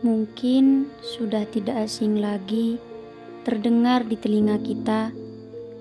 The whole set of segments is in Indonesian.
Mungkin sudah tidak asing lagi terdengar di telinga kita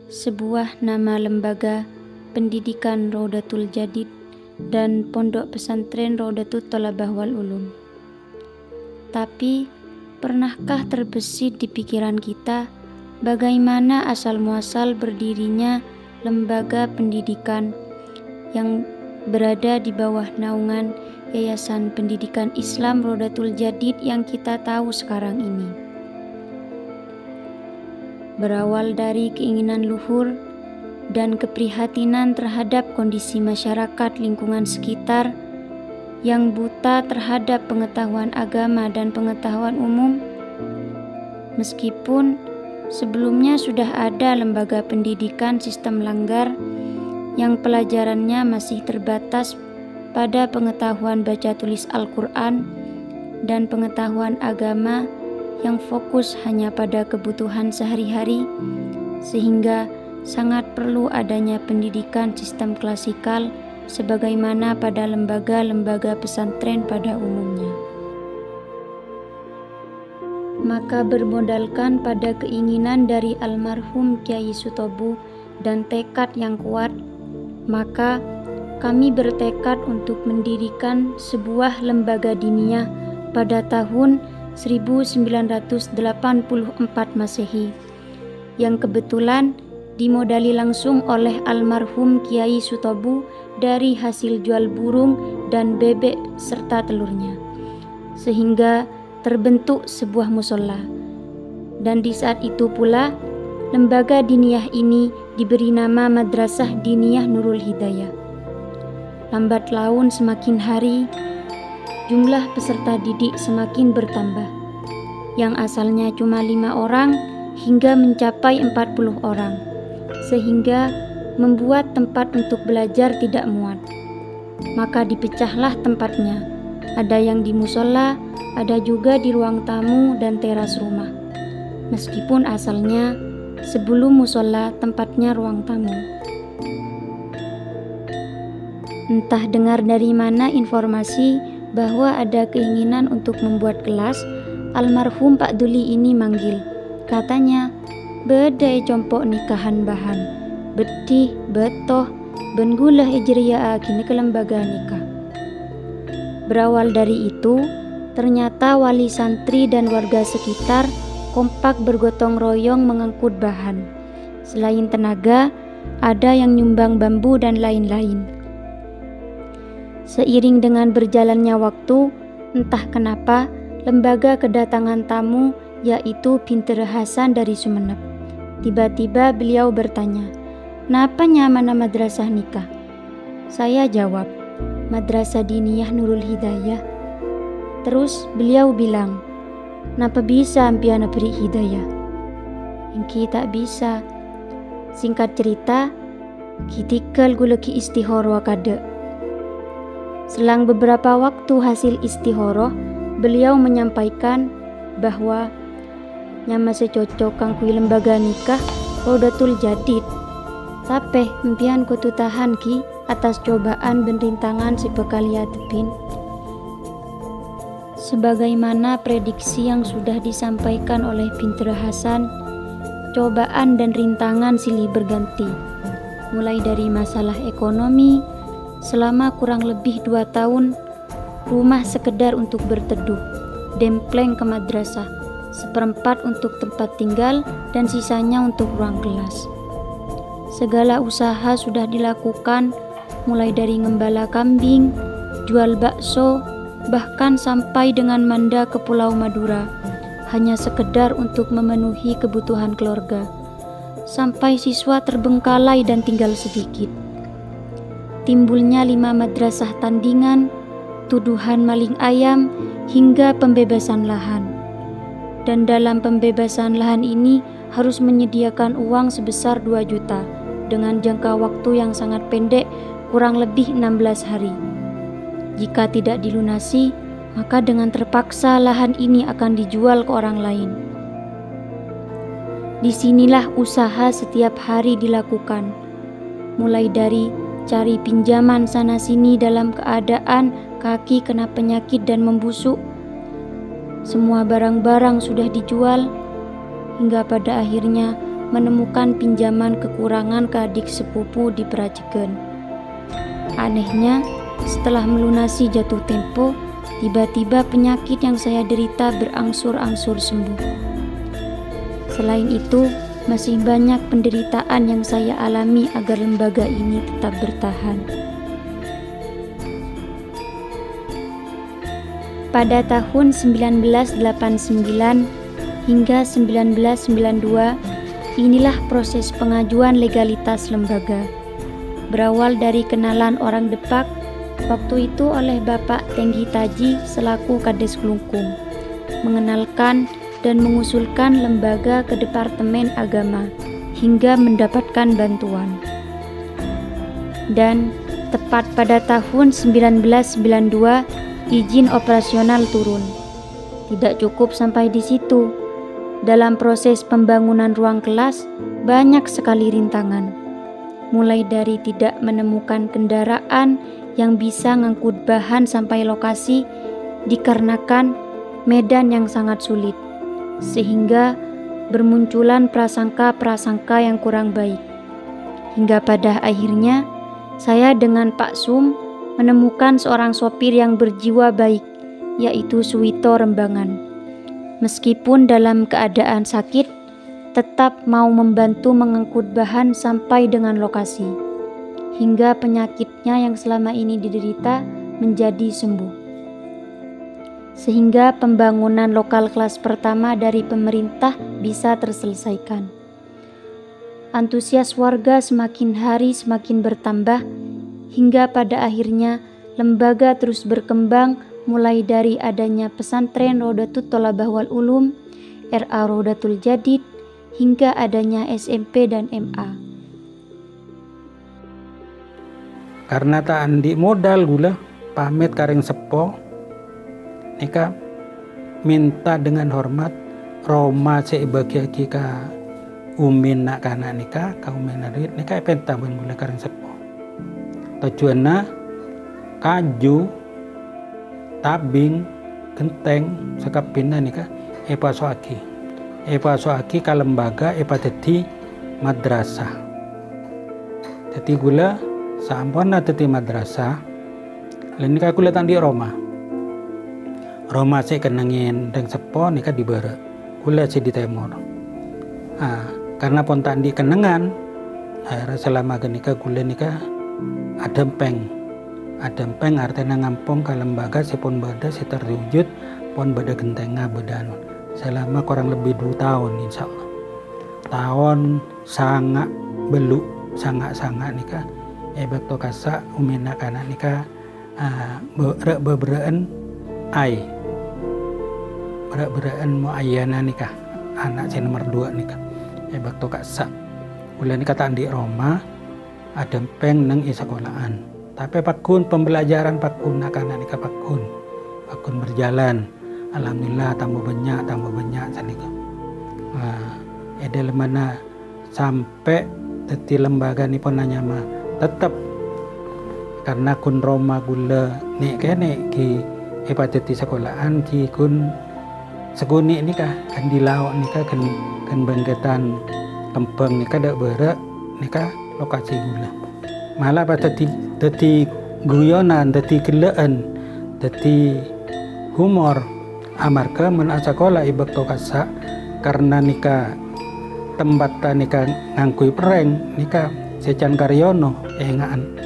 sebuah nama lembaga pendidikan Raudatul Jadid dan Pondok Pesantren Raudatul Thalabah wal Ulum. Tapi pernahkah terbesit di pikiran kita bagaimana asal muasal berdirinya lembaga pendidikan yang berada di bawah naungan Yayasan Pendidikan Islam Raudatul Jadid yang kita tahu sekarang ini? Berawal dari keinginan luhur dan keprihatinan terhadap kondisi masyarakat lingkungan sekitar yang buta terhadap pengetahuan agama dan pengetahuan umum. Meskipun sebelumnya sudah ada lembaga pendidikan sistem langgar yang pelajarannya masih terbatas pada pengetahuan baca tulis Al-Quran dan pengetahuan agama yang fokus hanya pada kebutuhan sehari-hari, sehingga sangat perlu adanya pendidikan sistem klasikal sebagaimana pada lembaga-lembaga pesantren pada umumnya. Maka bermodalkan pada keinginan dari almarhum Kyai Sutobu dan tekad yang kuat, maka kami bertekad untuk mendirikan sebuah lembaga diniyah pada tahun 1984 Masehi, yang kebetulan dimodali langsung oleh almarhum Kyai Sutobu dari hasil jual burung dan bebek serta telurnya, sehingga terbentuk sebuah musola. Dan di saat itu pula lembaga diniyah ini diberi nama Madrasah Diniyah Nurul Hidayah. Lambat laun semakin hari, jumlah peserta didik semakin bertambah, yang asalnya cuma 5 orang hingga mencapai 40 orang, sehingga membuat tempat untuk belajar tidak muat. Maka dipecahlah tempatnya, ada yang di musola, ada juga di ruang tamu dan teras rumah. Meskipun asalnya sebelum musola tempatnya ruang tamu. Entah dengar dari mana informasi bahwa ada keinginan untuk membuat kelas, almarhum Pak Duli ini manggil. Katanya, "Bedai compok nikahan bahan, betih, betoh, ben gulah ijriya kini ke lembaga nikah." Berawal dari itu, ternyata wali santri dan warga sekitar kompak bergotong royong mengangkut bahan. Selain tenaga, ada yang nyumbang bambu dan lain-lain. Seiring dengan berjalannya waktu, entah kenapa lembaga kedatangan tamu, yaitu Pinter Hasan dari Sumeneb. Tiba-tiba beliau bertanya, "Napanya mana madrasah nikah?" Saya jawab, "Madrasah Diniyah Nurul Hidayah." Terus beliau bilang, "Napa bisa ampiana beri hidayah?" "Engki tak bisa." Singkat cerita, kitikal gulaki istihoro kada. Selang beberapa waktu hasil istihoroh, beliau menyampaikan bahwa nyama secocok kangkui lembaga nikah Raudatul Jadid. Tapi impian ku tahan ki atas cobaan dan rintangan si pekalia tepin. Sebagaimana prediksi yang sudah disampaikan oleh Pinter Hasan, cobaan dan rintangan silih berganti. Mulai dari masalah ekonomi, selama kurang lebih 2 tahun, rumah sekedar untuk berteduh, dempleng ke madrasah, 1/4 untuk tempat tinggal dan sisanya untuk ruang kelas. Segala usaha sudah dilakukan, mulai dari ngembala kambing, jual bakso, bahkan sampai dengan manda ke Pulau Madura, hanya sekedar untuk memenuhi kebutuhan keluarga. Sampai siswa terbengkalai dan tinggal sedikit. Timbulnya 5 madrasah tandingan, tuduhan maling ayam, hingga pembebasan lahan. Dan dalam pembebasan lahan ini harus menyediakan uang sebesar 2 juta dengan jangka waktu yang sangat pendek, kurang lebih 16 hari. Jika tidak dilunasi, maka dengan terpaksa lahan ini akan dijual ke orang lain. Disinilah usaha setiap hari dilakukan, mulai dari cari pinjaman sana-sini dalam keadaan kaki kena penyakit dan membusuk, semua barang-barang sudah dijual, hingga pada akhirnya menemukan pinjaman kekurangan ke adik sepupu di Prajegan. Anehnya, setelah melunasi jatuh tempo, tiba-tiba penyakit yang saya derita berangsur-angsur sembuh. Selain itu, masih banyak penderitaan yang saya alami agar lembaga ini tetap bertahan. Pada tahun 1989 hingga 1992, inilah proses pengajuan legalitas lembaga. Berawal dari kenalan orang Depak, waktu itu oleh Bapak Tenggi Taji selaku Kades Klungkung, mengenalkan dan mengusulkan lembaga ke Departemen Agama hingga mendapatkan bantuan. Dan tepat pada tahun 1992, izin operasional turun. Tidak cukup sampai di situ. Dalam proses pembangunan ruang kelas, banyak sekali rintangan. Mulai dari tidak menemukan kendaraan yang bisa ngangkut bahan sampai lokasi dikarenakan medan yang sangat sulit, sehingga bermunculan prasangka-prasangka yang kurang baik. Hingga pada akhirnya, saya dengan Pak Sum menemukan seorang sopir yang berjiwa baik, yaitu Suwito Rembangan. Meskipun dalam keadaan sakit, tetap mau membantu mengangkut bahan sampai dengan lokasi, hingga penyakitnya yang selama ini diderita menjadi sembuh. Sehingga pembangunan lokal kelas pertama dari pemerintah bisa terselesaikan. Antusias warga semakin hari semakin bertambah, hingga pada akhirnya lembaga terus berkembang mulai dari adanya pesantren Rodatul Thalabah wal Ulum, RA Rodatul Jadid, hingga adanya SMP dan MA. Karena tak andi modal gula pamit kareng sepo nika minta dengan hormat Roma sebagai ka umin nak kana nika ka umin narit nika penta ben gula kareng sepo tujuanna kaju tabing genteng sakapinna nika epasoaki ka lembaga dadi madrasah. Dadi gula sampurna dadi madrasah lan nika kula tang di Roma sik kenengin deng sepo nika di bare kula si di timur. Karena pon tak di kenengan akhirnya selama kenika kula nika adempeng artinya ngampung ke lembaga si pon bada si terwujud pon bada gentenga badano selama kurang lebih 2 tahun insyaallah. Tahun sangat beluk sangat nika bakto kasa umina kana nika bebereen mo ayana nika anak si nomor 2 nika bakto kasa kula nika tak di Roma adempeng neng sekolahan. Tapi pakun pembelajaran pakun nakana nika pakun berjalan. Alhamdulillah tambah banyak sanika. Edel mana sampai teti lembaga ni pun nanya mah tetap karena kun Roma gula nek kene ki teti sekolahan ki kun seguni nika kan di laut nika kan bangketan kempeng nika dak berak nika lokasi gula. Malah pada tadi guyonan, tadi geleen, tadi humor. Amarga men sekolah ibak tokasa karena nika tempat nika ngangkui pereng nika secan karyono ngaan.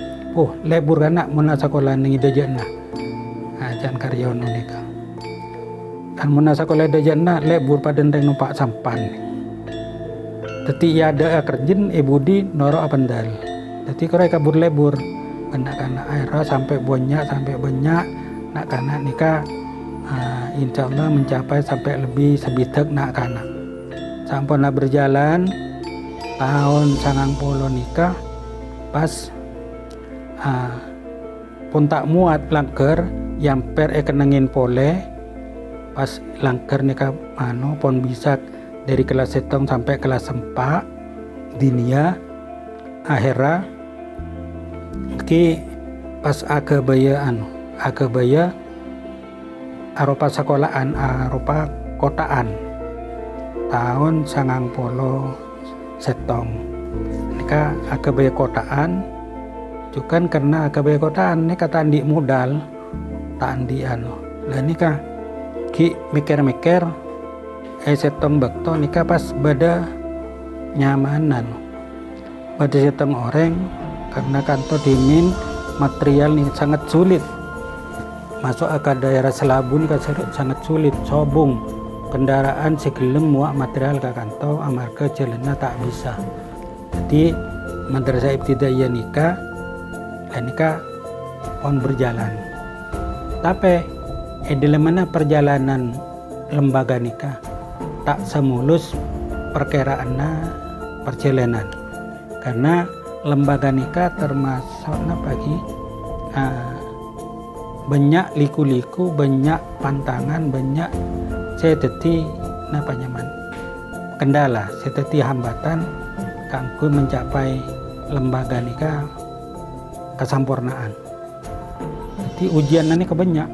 Lebur anak men sekolah ning dejana. Jan karyono nika. Kan men sekolah dejana lebur padendeng numpak sampan. Teti ada kerjin ibudi noro apendal. Jadi kira kabur lebur anak-anak aira sampai banyak nak kana nikah insyaallah mencapai sampai lebih sebitek nak kana sampurna berjalan tahun 90 nikah pas pun tak muat langker yamper kenengin pole pas langker nikah pon bisa dari kelas 1 sampai kelas 4 dinia akhirnya ki pas aga baya arupa sekolahan arupa kotaan tahun 90 nika AKB kotaan juga karena AKB kotaan nika tandi modal tandi lah nika ki mikir-mikir setong bakto nika pas bada nyamanan pada setong orang karena kanto dimin material nih sangat sulit masuk ke daerah Selabu nih sangat sulit sobung kendaraan segelem muak material ke kanto amarga jalannya tak bisa jadi madrasah ibtidaiyah nikah on berjalan tapi dalam mana perjalanan lembaga nikah tak semulus perkiraannya perjalanan karena lembaga nikah termasuk banyak liku-liku, banyak pantangan, banyak kendala, hambatan kanggo mencapai lembaga nikah kesempurnaan. Jadi ujian ini kebanyak,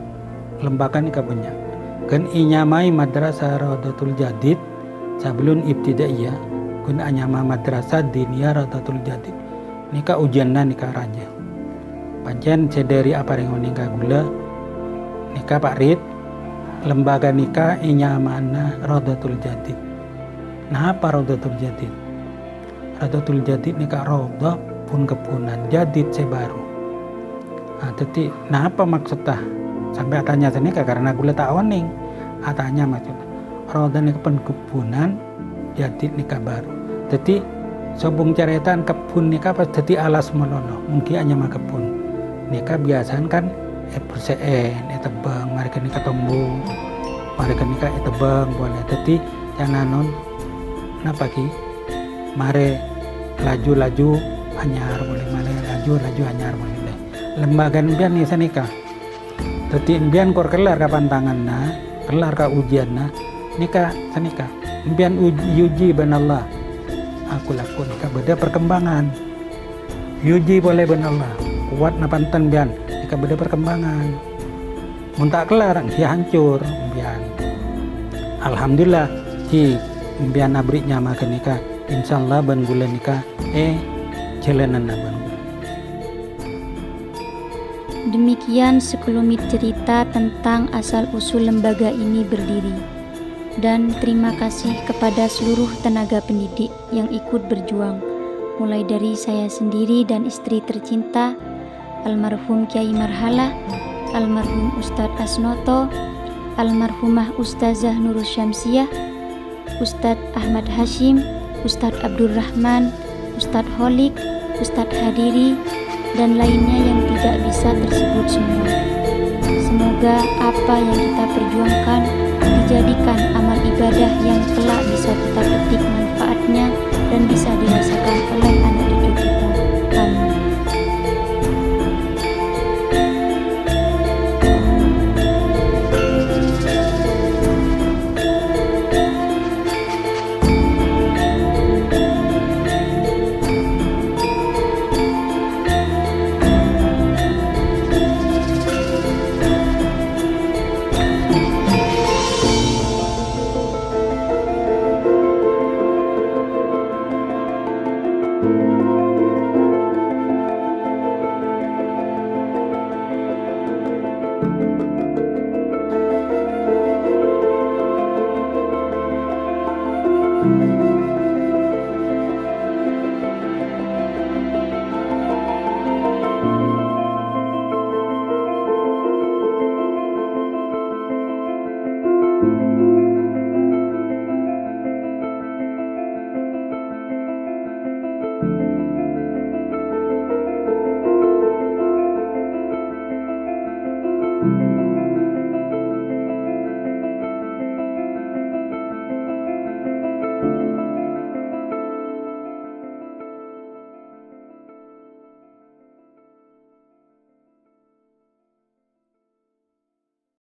lembaga nikah banyak. Kan inyamai madrasah Raudatul Jadid sebelum ibtidaiyah, kun anyama madrasah diniyah Raudatul Jadid. Nikah ujianna nikah raja. Pancen sederi apa yang nikah gula nikah Pak Rid lembaga nikah inyamana Raudatul Jadid. Nah apa Raudatul Jadid? Raudatul Jadid nikah raudah pun kepunan jadid sebaru. Jadi nah apa maksudnya? Sampai tanya nikah karena gula tak oning. Atanya maksudnya raudah nikah pun kepunan jadid nikah baru. Jadi sobung ceretan kebun nikah pas jadi alas melono mungkin hanya mah kebun nikah biasanya kan perseen tebang mereka nikah tombo mereka nikah tebang boleh jadi jangan non pagi mare laju anyar boleh mare laju anyar boleh lembaga impian nih nikah jadi impian kor kelar kapan tanganna kelar ka ujianna nikah senikah impian uji benallah aku lakukan nikah beda perkembangan yuji boleh benallah kuat napantan bian nikah beda perkembangan muntak kelar dia hancur bian alhamdulillah ki bian abriknya makan nikah insyaallah ban bulan nikah jalanan ban. Demikian sekelumit cerita tentang asal-usul lembaga ini berdiri. Dan terima kasih kepada seluruh tenaga pendidik yang ikut berjuang, mulai dari saya sendiri dan istri tercinta, almarhum Kiai Marhala, almarhum Ustadz Asnoto, almarhumah Ustazah Nurul Syamsiah, Ustadz Ahmad Hashim, Ustadz Abdurrahman, Ustadz Holik, Ustadz Hadiri, dan lainnya yang tidak bisa tersebut semua. Semoga apa yang kita perjuangkan dijadikan amal ibadah yang kelak bisa kita petik manfaatnya dan bisa dirasakan oleh anak cucu kita. Amin. Thank you.